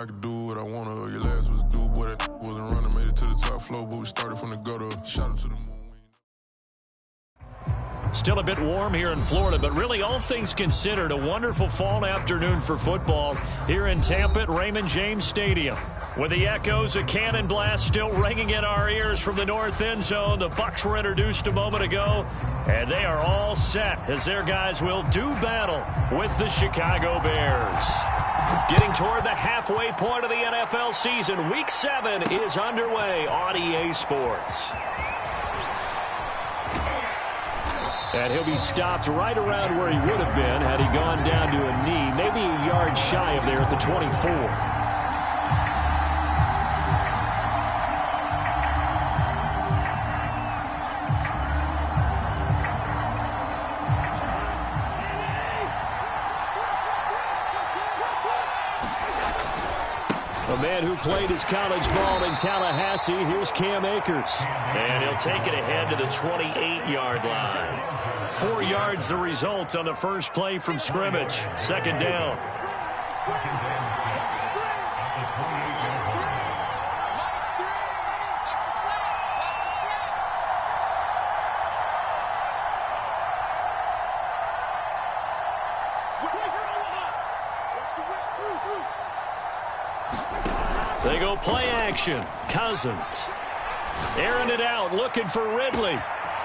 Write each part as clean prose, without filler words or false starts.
I could do what I wanna. Your last was do, boy, that wasn't running. Made it to the top floor, but we started from the gutter. Shot him to the moon. Still a bit warm here in Florida, but really all things considered, a wonderful fall afternoon for football here in Tampa at Raymond James Stadium. With the echoes of cannon blast still ringing in our ears from the north end zone, the Bucs were introduced a moment ago, and they are all set as their guys will do battle with the Chicago Bears. Getting toward the halfway point of the NFL season, Week 7 is underway on EA Sports. And he'll be stopped right around where he would have been had he gone down to a knee, maybe a yard shy of there at the 24. A man who played his college ball in Tallahassee, here's Cam Akers. And he'll take it ahead to the 28-yard line. 4 yards the result on the first play from scrimmage. Second down. They go play action. Cousins. Airing it out, looking for Ridley.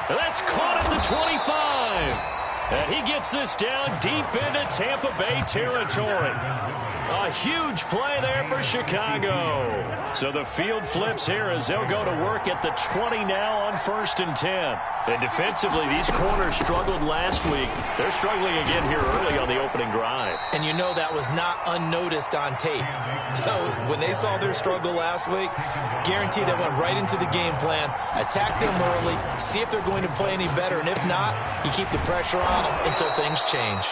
That's caught at the 25. And he gets this down deep into Tampa Bay territory. A huge play there for Chicago. So the field flips here as they'll go to work at the 20 now on 1st and 10. And defensively, these corners struggled last week. They're struggling again here early on the opening drive. And you know that was not unnoticed on tape. So when they saw their struggle last week, guaranteed they went right into the game plan, attack them early, see if they're going to play any better. And if not, you keep the pressure on them until things change.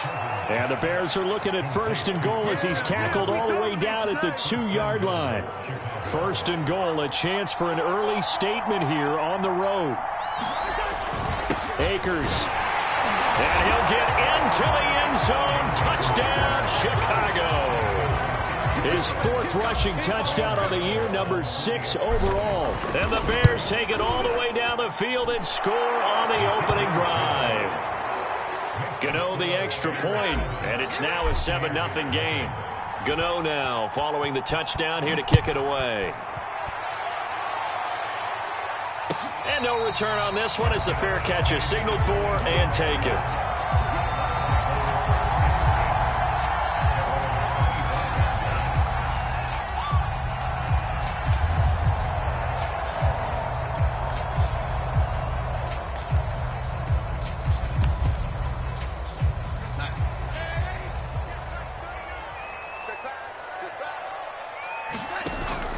And the Bears are looking at 1st and goal as he's tackled all the way down at the 2-yard line. 1st and goal, a chance for an early statement here on the road. Akers. And he'll get into the end zone. Touchdown, Chicago. His 4th rushing touchdown on the year, number 6 overall. And the Bears take it all the way down the field and score on the opening drive. Gano the extra point, and it's now a 7-0 game. Gano now following the touchdown here to kick it away. And no return on this one as the fair catch is signaled for and taken.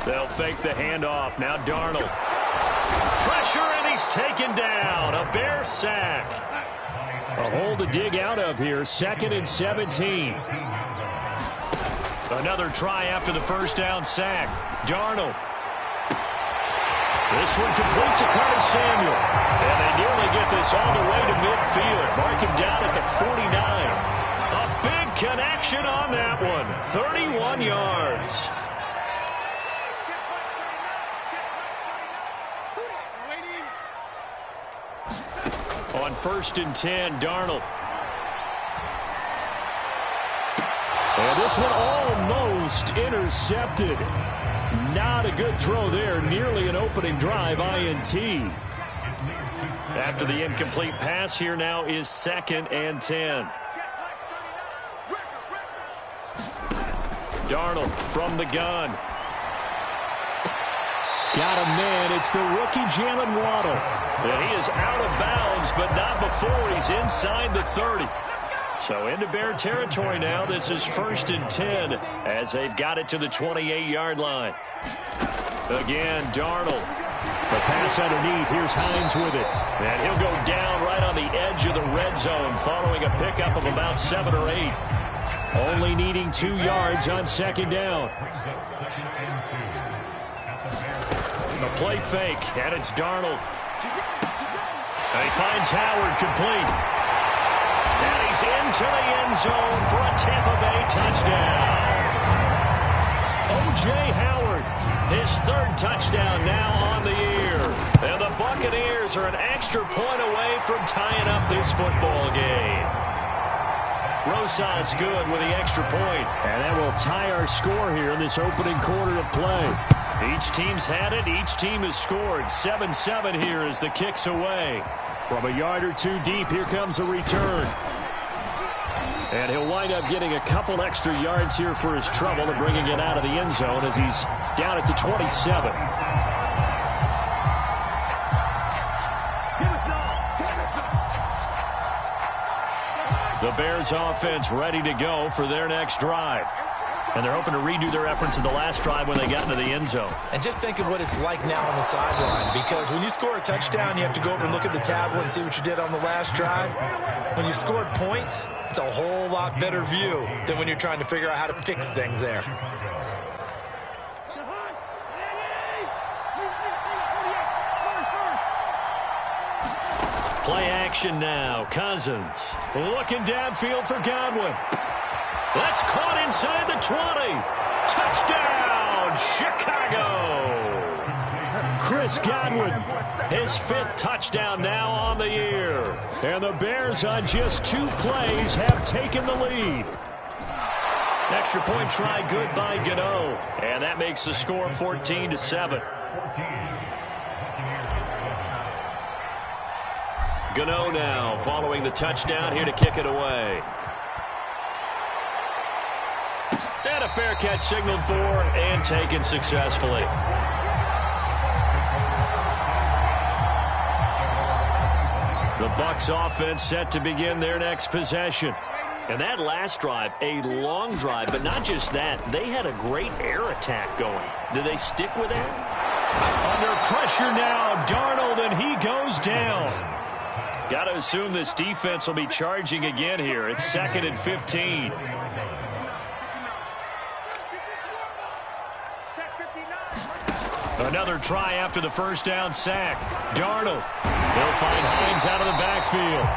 They'll fake the handoff. Now Darnold. Pressure, and he's taken down. A Bear sack. A hole to dig out of here. 2nd and 17. Another try after the first down sack. Darnold. This one complete to Curtis Samuel. And they nearly get this all the way to midfield. Mark him down at the 49. A big connection on that one. 31 yards. On 1st and 10, Darnold. And this one almost intercepted. Not a good throw there. Nearly an opening drive INT. After the incomplete pass, here now is 2nd and 10. Darnold from the gun. Got a man. It's the rookie Jalen Waddle. And he is out of bounds, but not before he's inside the 30. So into Bear territory now. This is 1st and 10 as they've got it to the 28-yard line. Again, Darnold. The pass underneath. Here's Hines with it. And he'll go down right on the edge of the red zone following a pickup of about 7 or 8. Only needing 2 yards on 2nd down. The play fake, and it's Darnold. And he finds Howard complete. And he's into the end zone for a Tampa Bay touchdown. O.J. Howard, his third touchdown now on the year. And the Buccaneers are an extra point away from tying up this football game. Rosas good with the extra point. And that will tie our score here in this opening quarter of play. Each team's had it. Each team has scored. 7-7 here as the kick's away. From a yard or two deep, here comes a return. And he'll wind up getting a couple extra yards here for his trouble and bringing it out of the end zone as he's down at the 27. The Bears offense ready to go for their next drive. And they're hoping to redo their efforts in the last drive when they got into the end zone. And just think of what it's like now on the sideline, because when you score a touchdown, you have to go over and look at the tablet and see what you did on the last drive. When you scored points, it's a whole lot better view than when you're trying to figure out how to fix things there. Play action now. Cousins looking downfield for Godwin. That's caught inside the 20. Touchdown, Chicago. Chris Godwin, his 5th touchdown now on the year. And the Bears on just 2 plays have taken the lead. Extra point try good by Gano. And that makes the score 14-7. Gano now following the touchdown here to kick it away. And a fair catch signaled for and taken successfully. The Bucs offense set to begin their next possession. And that last drive, a long drive, but not just that. They had a great air attack going. Do they stick with that? Under pressure now, Darnold, and he goes down. Got to assume this defense will be charging again here. It's 2nd and 15. Another try after the first down sack. Darnold. They'll find Hines out of the backfield.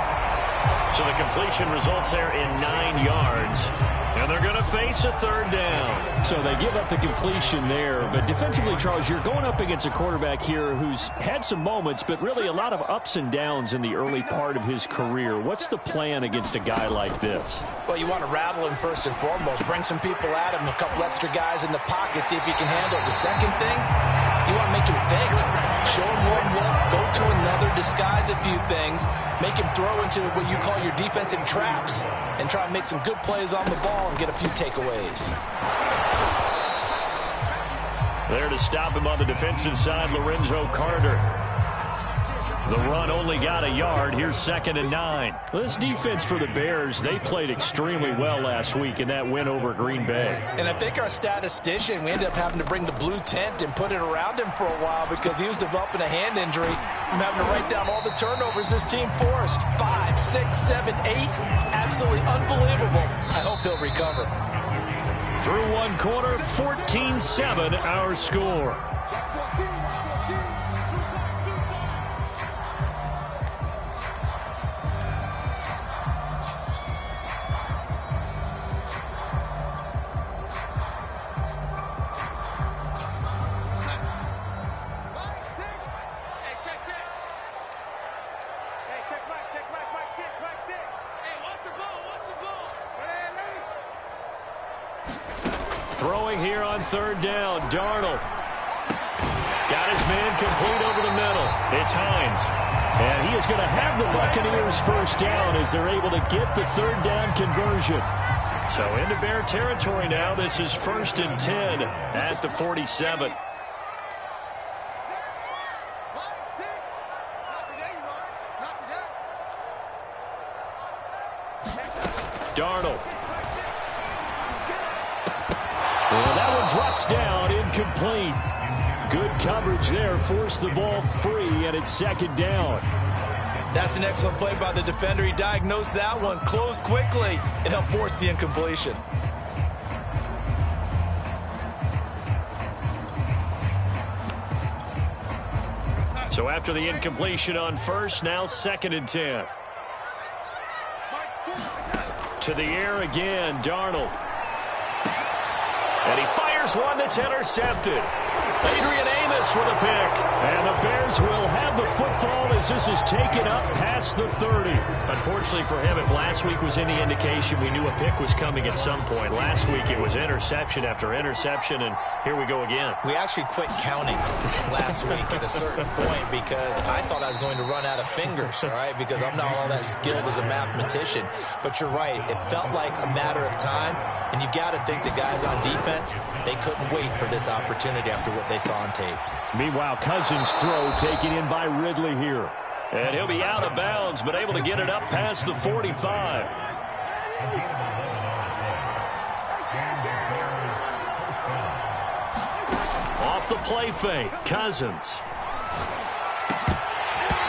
So the completion results there in 9 yards. And they're going to face a 3rd down. So they give up the completion there. But defensively, Charles, you're going up against a quarterback here who's had some moments, but really a lot of ups and downs in the early part of his career. What's the plan against a guy like this? Well, you want to rattle him first and foremost. Bring some people at him, a couple extra guys in the pocket, see if he can handle it. The second thing, you want to make him think. Show him one look, go to another, disguise a few things, make him throw into what you call your defensive traps, and try and make some good plays on the ball and get a few takeaways. There to stop him on the defensive side, Lorenzo Carter. The run only got a yard. Here's 2nd and 9. Well, this defense for the Bears, they played extremely well last week in that win over Green Bay. And I think our statistician, we ended up having to bring the blue tent and put it around him for a while because he was developing a hand injury from having to write down all the turnovers this team forced. 5, 6, 7, 8. Absolutely unbelievable. I hope he'll recover. Through one quarter, 14-7 our score. Throwing here on 3rd down, Darnold. Got his man complete over the middle. It's Hines. And he is going to have the Buccaneers first down as they're able to get the 3rd down conversion. So into Bear territory now. This is 1st and 10 at the 47. Darnold. Well, that one drops down, incomplete. Good coverage there, forced the ball free, and it's 2nd down. That's an excellent play by the defender. He diagnosed that one, closed quickly, and helped force the incompletion. So after the incompletion on first, now 2nd and 10. To the air again, Darnold. And he fires Here's one that's intercepted. Adrian Amos with a pick. And the Bears will have the football as this is taken up past the 30. Unfortunately for him, if last week was any indication, we knew a pick was coming at some point. Last week it was interception after interception, and here we go again. We actually quit counting last week at a certain point because I thought I was going to run out of fingers, all right, because I'm not all that skilled as a mathematician. But you're right. It felt like a matter of time, and you got to think the guys on defense, they couldn't wait for this opportunity after what they saw on tape. Meanwhile, Cousins' throw taken in by Ridley here. And he'll be out of bounds, but able to get it up past the 45. Off the play fake, Cousins.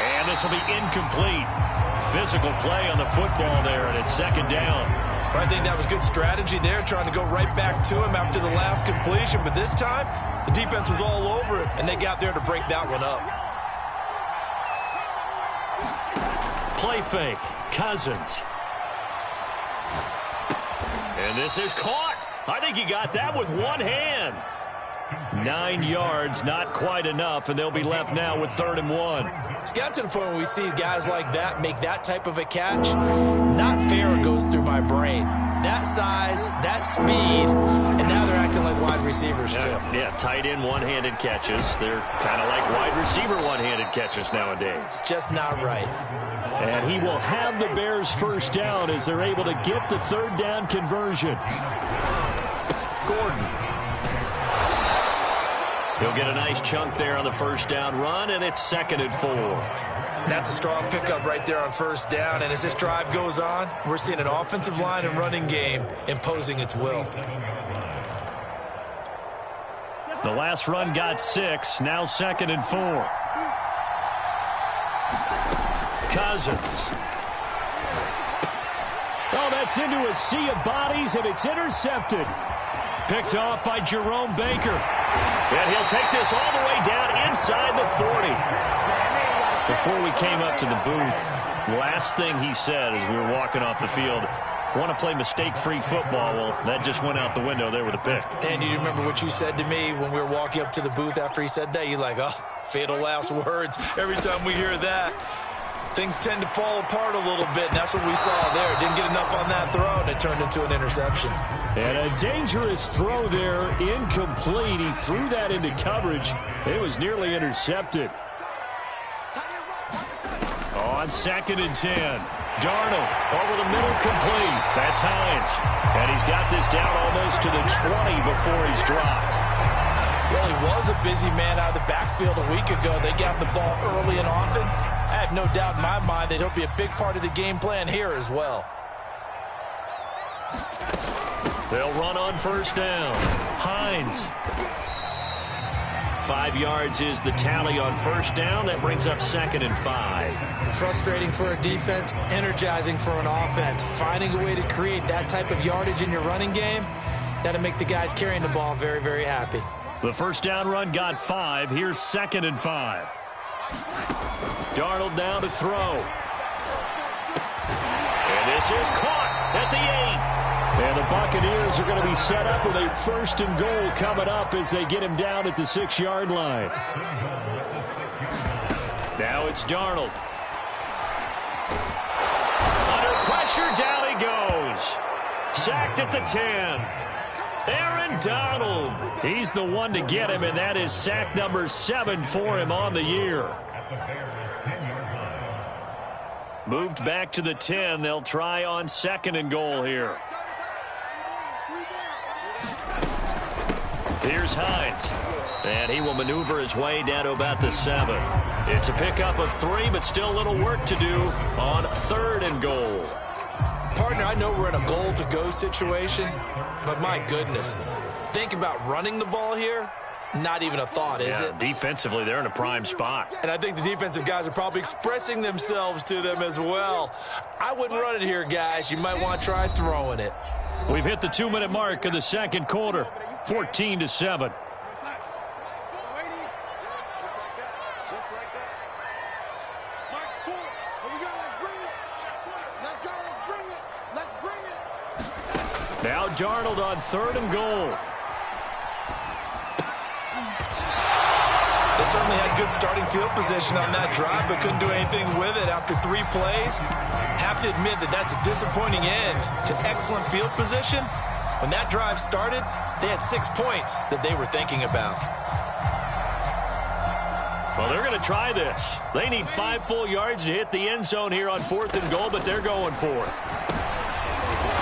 And this will be incomplete. Physical play on the football there, and it's second down. I think that was good strategy there, trying to go right back to him after the last completion. But this time, the defense was all over it, and they got there to break that one up. Play fake, Cousins. And this is caught. I think he got that with one hand. 9 yards, not quite enough, and they'll be left now with 3rd and 1. It's got to the point where we see guys like that make that type of a catch. Not fair goes through my brain. That size, that speed, and now they're acting like wide receivers too. Yeah, tight end one-handed catches. They're kind of like wide receiver one-handed catches nowadays. Just not right. And he will have the Bears first down as they're able to get the 3rd down conversion. Gordon. He'll get a nice chunk there on the first down run, and it's 2nd and 4. That's a strong pickup right there on first down. And as this drive goes on, we're seeing an offensive line and running game imposing its will. The last run got 6. Now 2nd and 4. Cousins. Oh, that's into a sea of bodies, and it's intercepted. Picked off by Jerome Baker. And he'll take this all the way down inside the 40. Before we came up to the booth, last thing he said as we were walking off the field, want to play mistake-free football. Well, that just went out the window there with a pick. And you remember what you said to me when we were walking up to the booth after he said that? You're like, oh, fatal last words. Every time we hear that, things tend to fall apart a little bit, and that's what we saw there. Didn't get enough on that throw, and it turned into an interception. And a dangerous throw there, incomplete. He threw that into coverage. It was nearly intercepted. On 2nd and 10. Darnold over the middle, complete. That's Hines. And he's got this down almost to the 20 before he's dropped. Well, he was a busy man out of the backfield a week ago. They got the ball early and often. I have no doubt in my mind that he'll be a big part of the game plan here as well. They'll run on first down. Hines. 5 yards is the tally on first down. That brings up 2nd and 5. Frustrating for a defense, energizing for an offense. Finding a way to create that type of yardage in your running game, that'll make the guys carrying the ball very, very happy. The first down run got 5. Here's 2nd and 5. Darnold down to throw. And this is caught at the 8. And the Buccaneers are going to be set up with a 1st and goal coming up as they get him down at the 6-yard line. Now it's Darnold. Under pressure, down he goes. Sacked at the 10. Aaron Donald. He's the one to get him, and that is sack number 7 for him on the year. Moved back to the 10. They'll try on 2nd and goal here. Here's Hines. And he will maneuver his way down to about the 7. It's a pickup of 3, but still a little work to do on 3rd and goal. Partner, I know we're in a goal-to-go situation, but my goodness, think about running the ball here. Not even a thought, is it? Defensively, they're in a prime spot. And I think the defensive guys are probably expressing themselves to them as well. I wouldn't run it here, guys. You might want to try throwing it. We've hit the 2-minute mark of the second quarter, 14-7. Now Darnold on 3rd and goal. certainly had good starting field position on that drive, but couldn't do anything with it after 3 plays. Have to admit that that's a disappointing end to excellent field position. When that drive started, they had 6 points that they were thinking about. Well, they're going to try this. They need 5 full yards to hit the end zone here on 4th and goal, but they're going for it.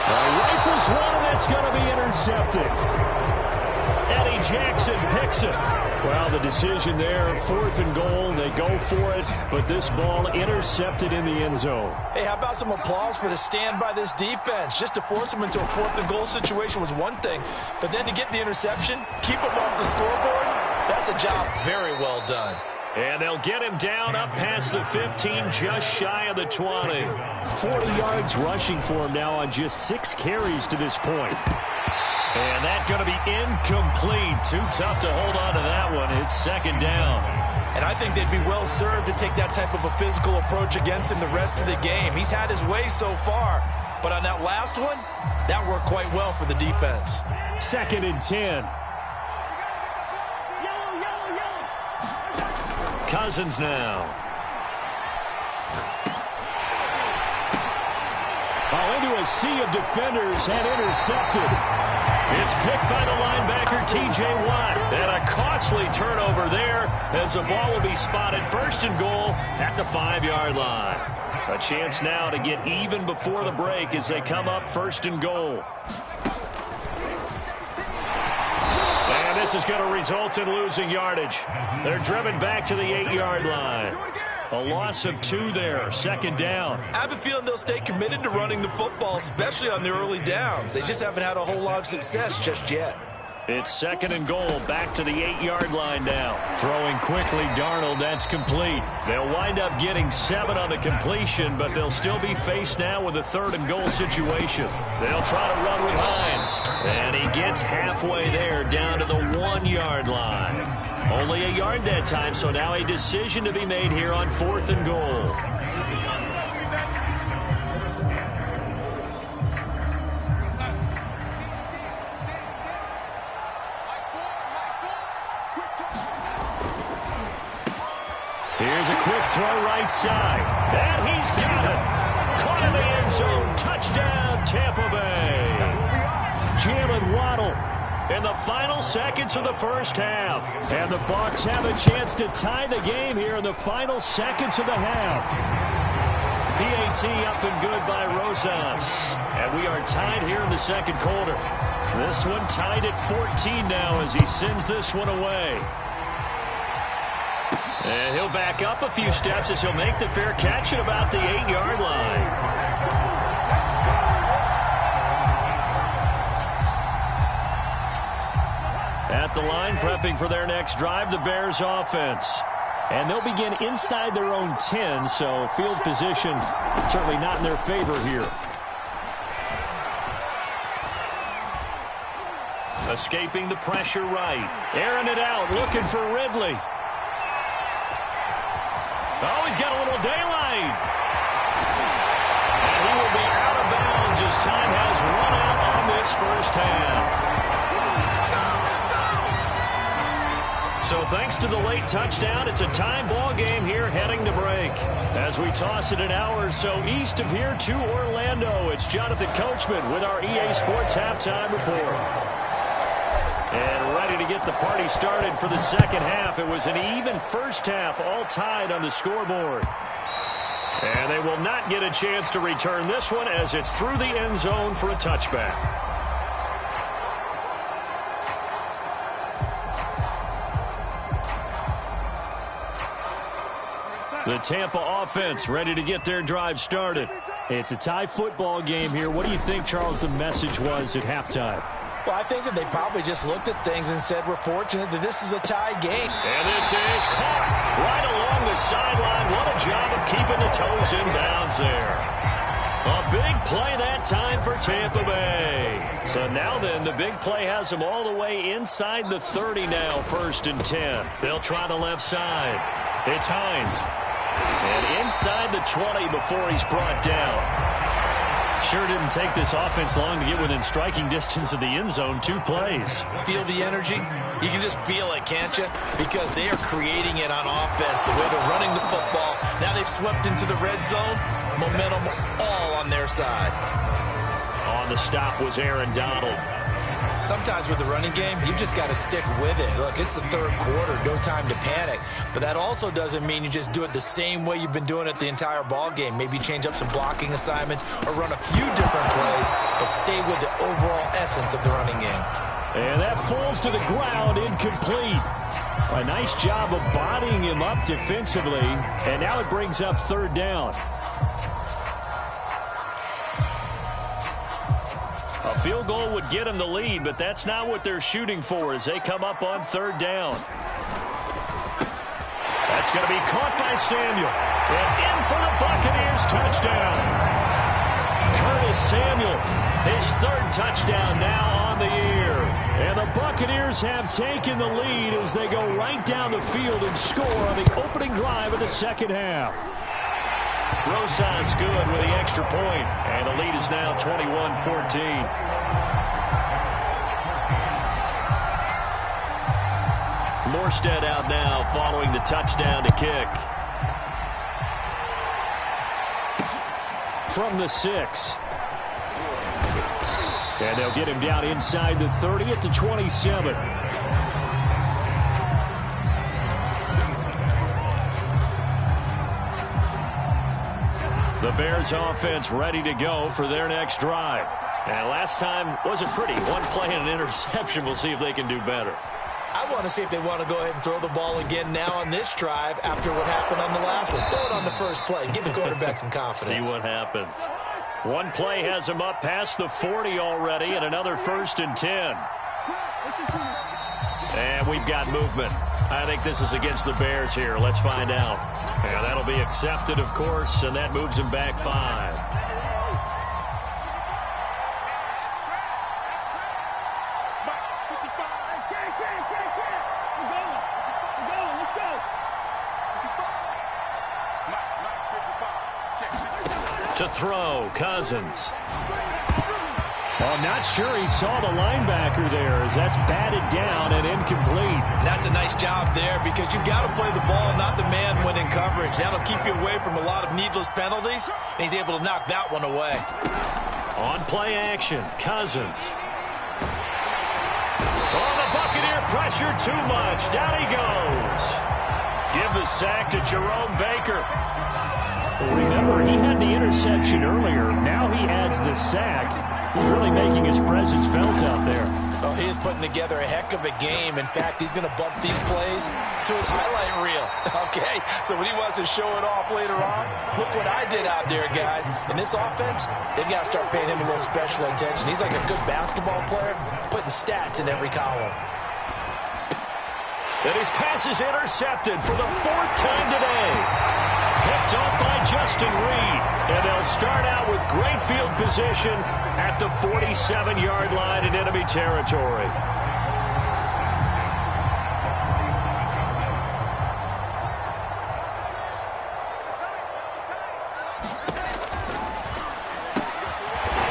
Rifles one, and that's going to be intercepted. Eddie Jackson picks it. Well, the decision there, 4th and goal, they go for it, but this ball intercepted in the end zone. Hey, how about some applause for the stand by this defense? Just to force them into a 4th and goal situation was one thing, but then to get the interception, keep them off the scoreboard, that's a job very well done. And they'll get him down up past the 15, just shy of the 20. 40 yards rushing for him now on just 6 carries to this point. And that's going to be incomplete. Too tough to hold on to that one. It's 2nd down. And I think they'd be well served to take that type of a physical approach against him the rest of the game. He's had his way so far, but on that last one, that worked quite well for the defense. 2nd and 10. Cousins now. Into a sea of defenders and intercepted. It's picked by the linebacker, T.J. Watt. And a costly turnover there as the ball will be spotted 1st and goal at the 5-yard line. A chance now to get even before the break as they come up 1st and goal. And this is going to result in losing yardage. They're driven back to the 8-yard line. A loss of 2 there, 2nd down. I have a feeling they'll stay committed to running the football, especially on the early downs. They just haven't had a whole lot of success just yet. It's 2nd and goal, back to the 8-yard line now. Throwing quickly, Darnold, that's complete. They'll wind up getting 7 on the completion, but they'll still be faced now with a 3rd and goal situation. They'll try to run with Hines, and he gets halfway there, down to the 1-yard line. Only a yard that time, so now a decision to be made here on 4th and goal. Here's a quick throw right side. And he's got it. Caught in the end zone. Touchdown, Tampa Bay. Jalen Waddle in the final seconds of the first half. And the Bucs have a chance to tie the game here in the final seconds of the half. PAT up and good by Rosas. And we are tied here in the 2nd quarter. This one tied at 14 now as he sends this one away. And he'll back up a few steps as he'll make the fair catch at about the 8-yard line. At the line, prepping for their next drive, the Bears offense. And they'll begin inside their own 10, so field position certainly not in their favor here. Escaping the pressure right. Airing it out, looking for Ridley. Oh, he's got a little daylight. And he will be out of bounds as time has run out on this first half. So thanks to the late touchdown, it's a tie ball game here heading to break. As we toss it an hour or so east of here to Orlando, it's Jonathan Coachman with our EA Sports Halftime Report. And ready to get the party started for the 2nd half. It was an even first half, all tied on the scoreboard. And they will not get a chance to return this one as it's through the end zone for a touchback. The Tampa offense ready to get their drive started. It's a tie football game here. What do you think, Charles, the message was at halftime? Well, I think that they probably just looked at things and said, we're fortunate that this is a tie game. And this is caught right along the sideline. What a job of keeping the toes in bounds there. A big play that time for Tampa Bay. So now then, the big play has them all the way inside the 30 now, 1st and 10. They'll try the left side. It's Hines. And inside the 20 before he's brought down. Sure didn't take this offense long to get within striking distance of the end zone. 2 plays. Feel the energy? You can just feel it, can't you? Because they are creating it on offense, the way they're running the football. Now they've swept into the red zone. Momentum all on their side. On the stop was Aaron Donald. Sometimes with the running game, you've just got to stick with it. Look, it's the third quarter, no time to panic. But that also doesn't mean you just do it the same way you've been doing it the entire ball game. Maybe change up some blocking assignments or run a few different plays, but stay with the overall essence of the running game. And that falls to the ground, incomplete. A nice job of bodying him up defensively, and now it brings up third down. A field goal would get them the lead, but that's not what they're shooting for as they come up on third down. That's going to be caught by Samuel. And in for the Buccaneers touchdown. Curtis Samuel, his third touchdown now on the year. And the Buccaneers have taken the lead as they go right down the field and score on the opening drive of the second half. Rosas good with the extra point, and the lead is now 21-14. Morstead out now following the touchdown to kick. From the 6. And they'll get him down inside the 30 at the 27. The Bears offense ready to go for their next drive. And last time wasn't pretty. One play and an interception. We'll see if they can do better. I want to see if they want to go ahead and throw the ball again now on this drive after what happened on the last one. Throw it on the first play. Give the quarterback some confidence. See what happens. One play has him up past the 40 already, and another 1st and 10. And we've got movement. I think this is against the Bears here. Let's find out. And that'll be accepted, of course, and that moves him back 5. To throw, Cousins. I'm not sure he saw the linebacker there as that's batted down and incomplete. That's a nice job there because you've got to play the ball, not the man when in coverage. That'll keep you away from a lot of needless penalties, and he's able to knock that one away. On play action, Cousins. Oh, the Buccaneer pressure too much. Down he goes. Give the sack to Jerome Baker. Remember, he had the interception earlier. Now he adds the sack. He's really making his presence felt out there. Oh, he is putting together a heck of a game. In fact, he's going to bump these plays to his highlight reel. Okay, so when he wants to show it off later on, look what I did out there, guys. In this offense, they've got to start paying him a little special attention. He's like a good basketball player, putting stats in every column. And his pass is intercepted for the 4th time today. Picked off by Justin Reed. And they'll start out with great field position at the 47-yard line in enemy territory.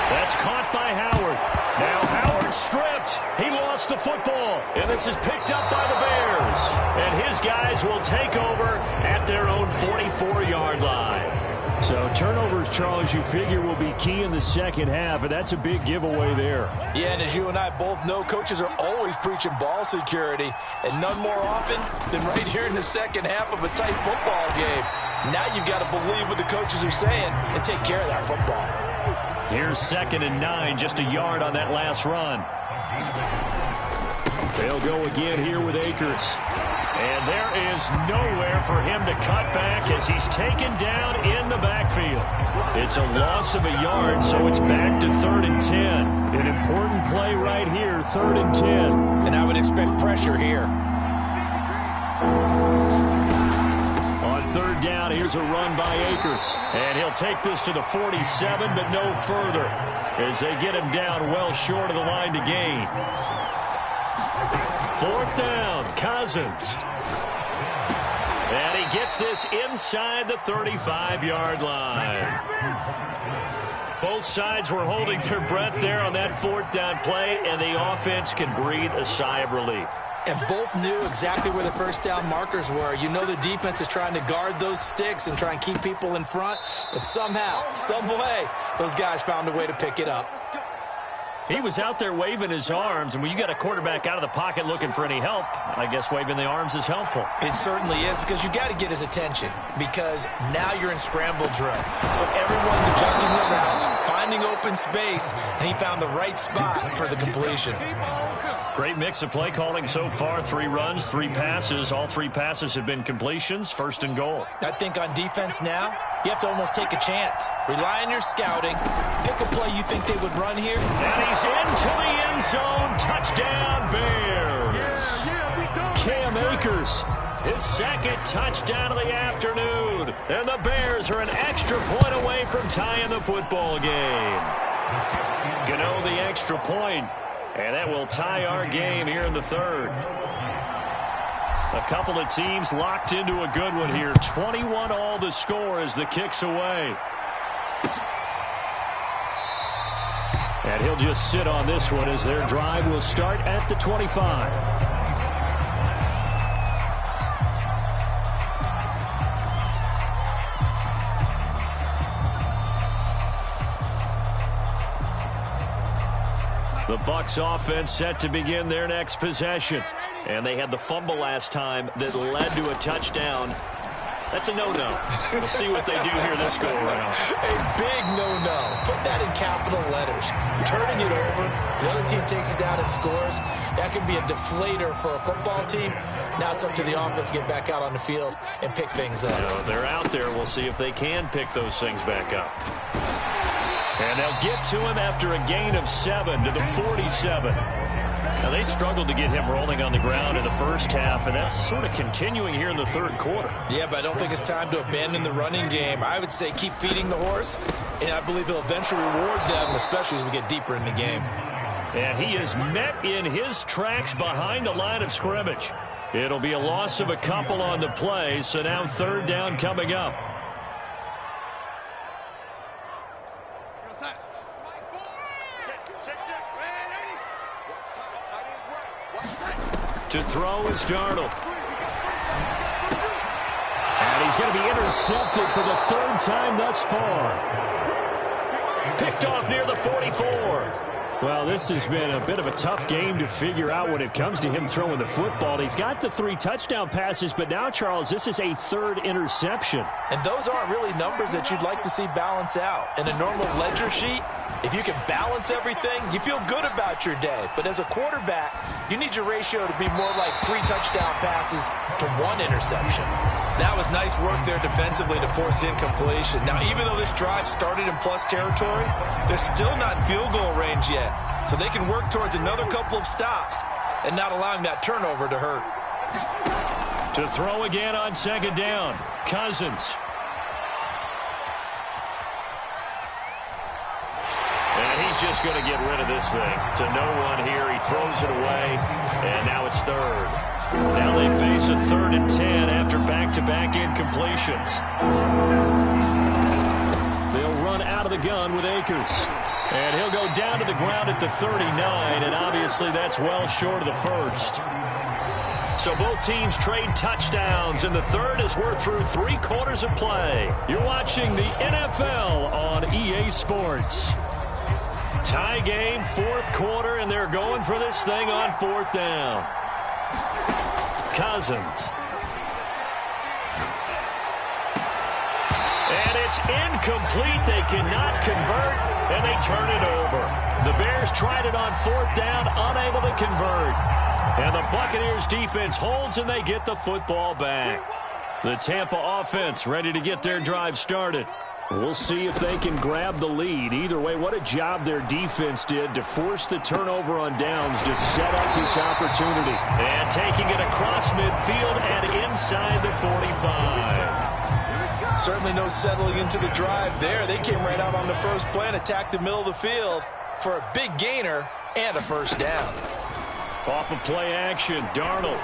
That's caught by Howard. Now Howard stripped. He lost the football. And this is picked up by the Bears. And his guys will take over at their own 44-yard line. So turnovers, Charles, you figure will be key in the second half, and that's a big giveaway there. Yeah, and as you and I both know, coaches are always preaching ball security, and none more often than right here in the second half of a tight football game. Now you've got to believe what the coaches are saying and take care of that football. Here's 2nd and 9, just a yard on that last run. They'll go again here with Akers. And there is nowhere for him to cut back as he's taken down in the backfield. It's a loss of a yard, so it's back to 3rd and 10. An important play right here, 3rd and 10. And I would expect pressure here. On 3rd down, here's a run by Akers. And he'll take this to the 47, but no further as they get him down well short of the line to gain. 4th down, Cousins. And he gets this inside the 35-yard line. Both sides were holding their breath there on that fourth down play, and the offense can breathe a sigh of relief. And both knew exactly where the first down markers were. You know the defense is trying to guard those sticks and try and keep people in front, but somehow, some way, those guys found a way to pick it up. He was out there waving his arms, and when you got a quarterback out of the pocket looking for any help, I guess waving the arms is helpful. It certainly is, because you got to get his attention, because now you're in scramble drill. So everyone's adjusting their routes, finding open space, and he found the right spot for the completion. Great mix of play calling so far. 3 runs, 3 passes. All 3 passes have been completions. First and goal. I think on defense now, you have to almost take a chance. Rely on your scouting. Pick a play you think they would run here. And he's into the end zone. Touchdown, Bears. Cam Akers, his second touchdown of the afternoon. And the Bears are an extra point away from tying the football game. Gano the extra point. And that will tie our game here in the third. A couple of teams locked into a good one here. 21 all the score as the kick's away. And he'll just sit on this one as their drive will start at the 25. The Bucs offense set to begin their next possession. And they had the fumble last time that led to a touchdown. That's a no-no. We'll see what they do here this go-around. A big no-no. Put that in capital letters. Turning it over, the other team takes it down and scores. That can be a deflator for a football team. Now it's up to the offense to get back out on the field and pick things up. They're out there. We'll see if they can pick those things back up. And they'll get to him after a gain of 7 to the 47. Now, they struggled to get him rolling on the ground in the first half, and that's sort of continuing here in the third quarter. Yeah, but I don't think it's time to abandon the running game. I would say keep feeding the horse, and I believe he'll eventually reward them, especially as we get deeper in the game. And he is met in his tracks behind the line of scrimmage. It'll be a loss of a couple on the play, so now third down coming up. To throw is Darnold. And he's going to be intercepted for the third time thus far. Picked off near the 44. Well, this has been a bit of a tough game to figure out when it comes to him throwing the football. He's got the 3 touchdown passes, but now, Charles, this is a third interception. And those aren't really numbers that you'd like to see balance out. In a normal ledger sheet, if you can balance everything, you feel good about your day. But as a quarterback, you need your ratio to be more like 3 touchdown passes to 1 interception. That was nice work there defensively to force incompletion. Now, even though this drive started in plus territory, they're still not in field goal range yet. So they can work towards another couple of stops and not allowing that turnover to hurt. To throw again on second down, Cousins. And he's just going to get rid of this thing. To no one here. He throws it away, and now it's third. Now they face a 3rd and 10 after back-to-back incompletions. They'll run out of the gun with Akers. And he'll go down to the ground at the 39, and obviously that's well short of the first. So both teams trade touchdowns, and the third as we're through 3 quarters of play. You're watching the NFL on EA Sports. Tie game, 4th quarter, and they're going for this thing on 4th down. Cousins. And it's incomplete. They cannot convert, and they turn it over. The Bears tried it on 4th down, unable to convert. And the Buccaneers defense holds, and they get the football back. The Tampa offense ready to get their drive started. We'll see if they can grab the lead. Either way, what a job their defense did to force the turnover on downs to set up this opportunity. And taking it across midfield and inside the 45. Certainly no settling into the drive there. They came right out on the first play and attacked the middle of the field for a big gainer and a first down. Off of play action, Darnold.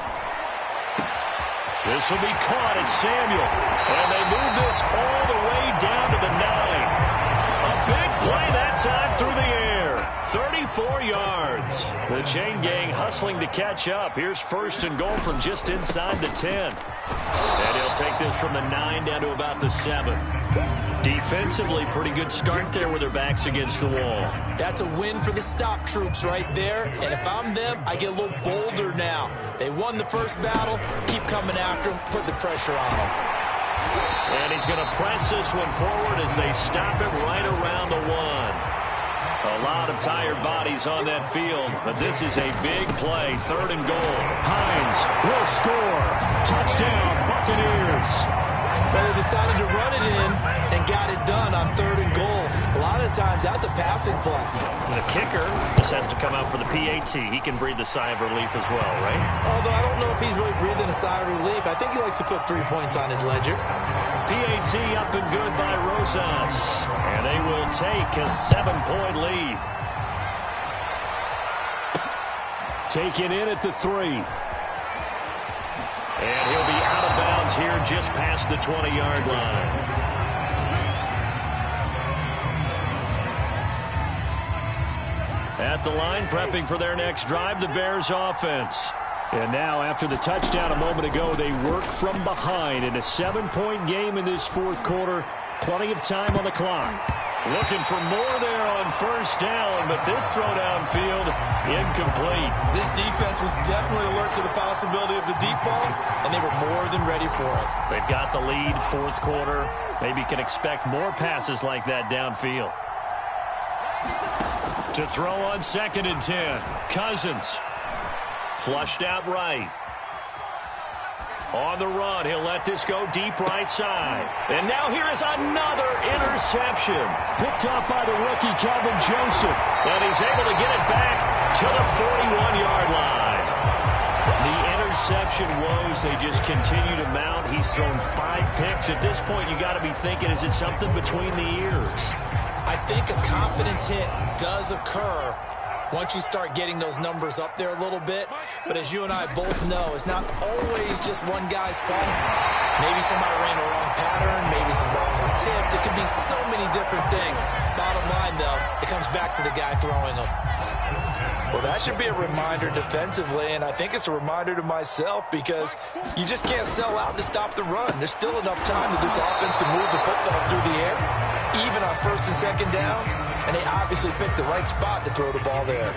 This will be caught at Samuel. And they move this all the way down to the 9. A big play time through the air. 34 yards. The chain gang hustling to catch up. Here's first and goal from just inside the 10. And he'll take this from the 9 down to about the 7. Defensively, pretty good start there with their backs against the wall. That's a win for the stop troops right there. And if I'm them, I get a little bolder now. They won the first battle. Keep coming after them. Put the pressure on them. And he's going to press this one forward as they stop it right around the 1. A lot of tired bodies on that field, but this is a big play. 3rd and goal. Hines will score. Touchdown, Buccaneers. They decided to run it in and got it done on 3rd and goal. A lot of times, that's a passing play. The kicker just has to come out for the PAT. He can breathe a sigh of relief as well, right? Although I don't know if he's really breathing a sigh of relief. I think he likes to put 3 points on his ledger. PAT up and good by Rosas. And they will take a 7-point lead. Taken in at the 3. And he'll be out of bounds here just past the 20-yard line. At the line, prepping for their next drive, the Bears offense. And now, after the touchdown a moment ago, they work from behind in a 7-point game in this 4th quarter. Plenty of time on the clock. Looking for more there on first down, but this throw downfield, incomplete. This defense was definitely alert to the possibility of the deep ball, and they were more than ready for it. They've got the lead, 4th quarter. Maybe can expect more passes like that downfield. To throw on 2nd and 10, Cousins. Flushed out right. On the run, he'll let this go deep right side. And now here is another interception. Picked up by the rookie, Calvin Joseph. And he's able to get it back to the 41-yard line. The interception woes, they just continue to mount. He's thrown 5 picks. At this point, you got to be thinking, is it something between the ears? I think a confidence hit does occur once you start getting those numbers up there a little bit. But as you and I both know, it's not always just one guy's fault. Maybe somebody ran the wrong pattern. Maybe some balls were tipped. It could be so many different things. Bottom line, though, it comes back to the guy throwing them. Well, that should be a reminder defensively, and I think it's a reminder to myself because you just can't sell out to stop the run. There's still enough time that this offense can move the football through the air, even on 1st and 2nd downs, and they obviously picked the right spot to throw the ball there.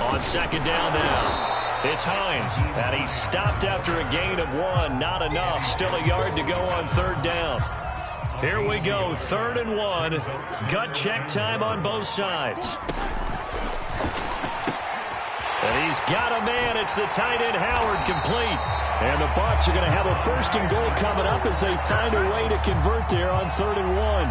On 2nd down now, it's Hines, and he's stopped after a gain of 1. Not enough. Still a yard to go on 3rd down. Here we go, 3rd and 1. Gut check time on both sides. And he's got a man. It's the tight end, Howard, complete. And the Bucs are going to have a 1st and goal coming up as they find a way to convert there on 3rd and 1.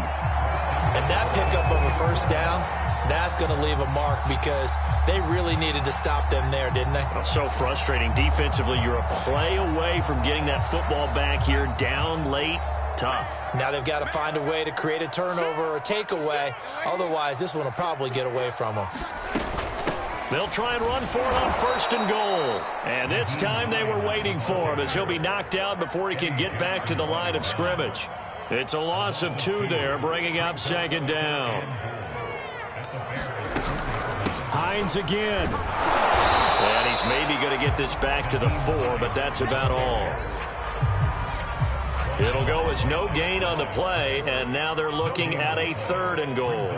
And that pickup of a 1st down, that's going to leave a mark because they really needed to stop them there, didn't they? Oh, so frustrating. Defensively, you're a play away from getting that football back here down late. Tough. Now they've got to find a way to create a turnover or a takeaway. Otherwise, this one will probably get away from them. They'll try and run for it on 1st and goal. And this time they were waiting for him as he'll be knocked out before he can get back to the line of scrimmage. It's a loss of 2 there, bringing up 2nd down. Hines again. And he's maybe going to get this back to the 4, but that's about all. It'll go as no gain on the play, and now they're looking at a 3rd and goal.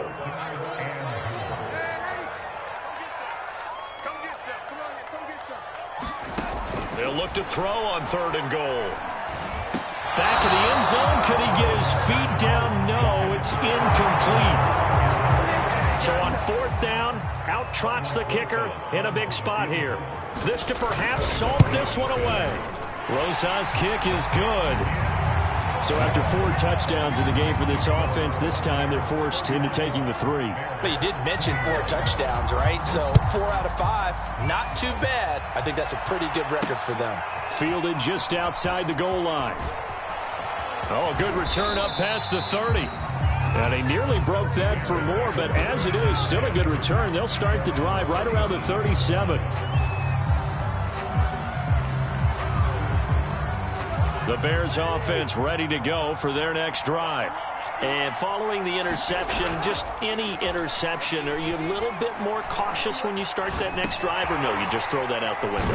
They'll look to throw on 3rd and goal. Back of the end zone. Could he get his feet down? No, it's incomplete. So on 4th down, out trots the kicker in a big spot here. This to perhaps salt this one away. Rosas' kick is good. So after 4 touchdowns in the game for this offense, this time they're forced into taking the 3. But you did mention 4 touchdowns, right? So 4 out of 5, not too bad. I think that's a pretty good record for them. Fielded just outside the goal line. Oh, good return up past the 30. And he nearly broke that for more, but as it is, still a good return. They'll start the drive right around the 37. The Bears offense ready to go for their next drive. And following the interception, just any interception, are you a little bit more cautious when you start that next drive, or no, you just throw that out the window?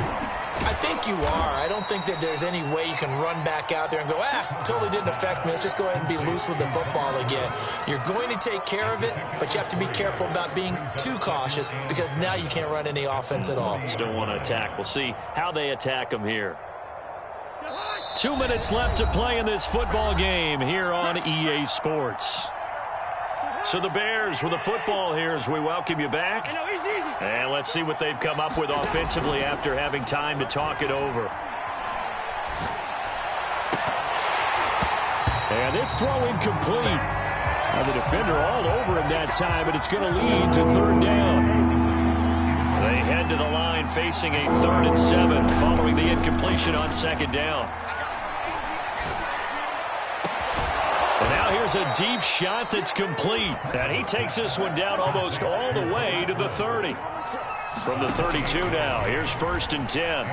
I think you are. I don't think that there's any way you can run back out there and go, totally didn't affect me. Let's just go ahead and be loose with the football again. You're going to take care of it, but you have to be careful about being too cautious because now you can't run any offense at all. Still want to attack. We'll see how they attack them here. 2 minutes left to play in this football game here on EA Sports. So the Bears with the football here as we welcome you back. And let's see what they've come up with offensively after having time to talk it over. And this throw incomplete. The defender all over him that time, and it's going to lead to third down. They head to the line facing a 3rd and 7 following the incompletion on 2nd down. And now here's a deep shot that's complete. And he takes this one down almost all the way to the 30. From the 32 now, here's 1st and 10.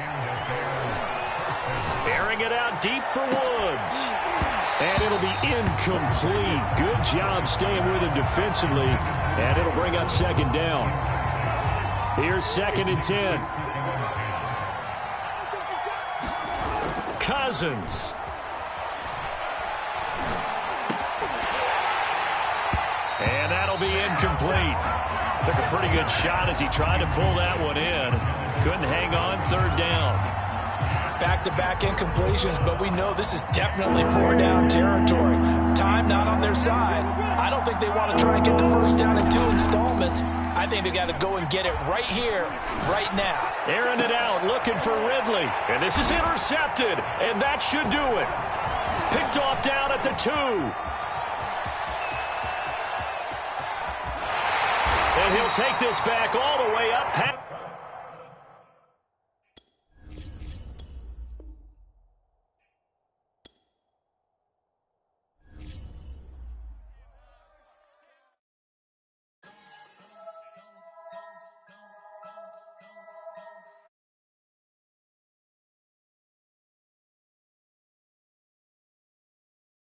Airing it out deep for Woods. And it'll be incomplete. Good job staying with him defensively. And it'll bring up 2nd down. Here's 2nd and 10. Cousins. And that'll be incomplete. Took a pretty good shot as he tried to pull that one in. Couldn't hang on, 3rd down. Back-to-back incompletions, but we know this is definitely 4-down territory. Time not on their side. I don't think they want to try and get the 1st down in 2 installments. I think they got to go and get it right here, right now. Airing it out, looking for Ridley. And this is intercepted, and that should do it. Picked off down at the 2. And he'll take this back all the way up past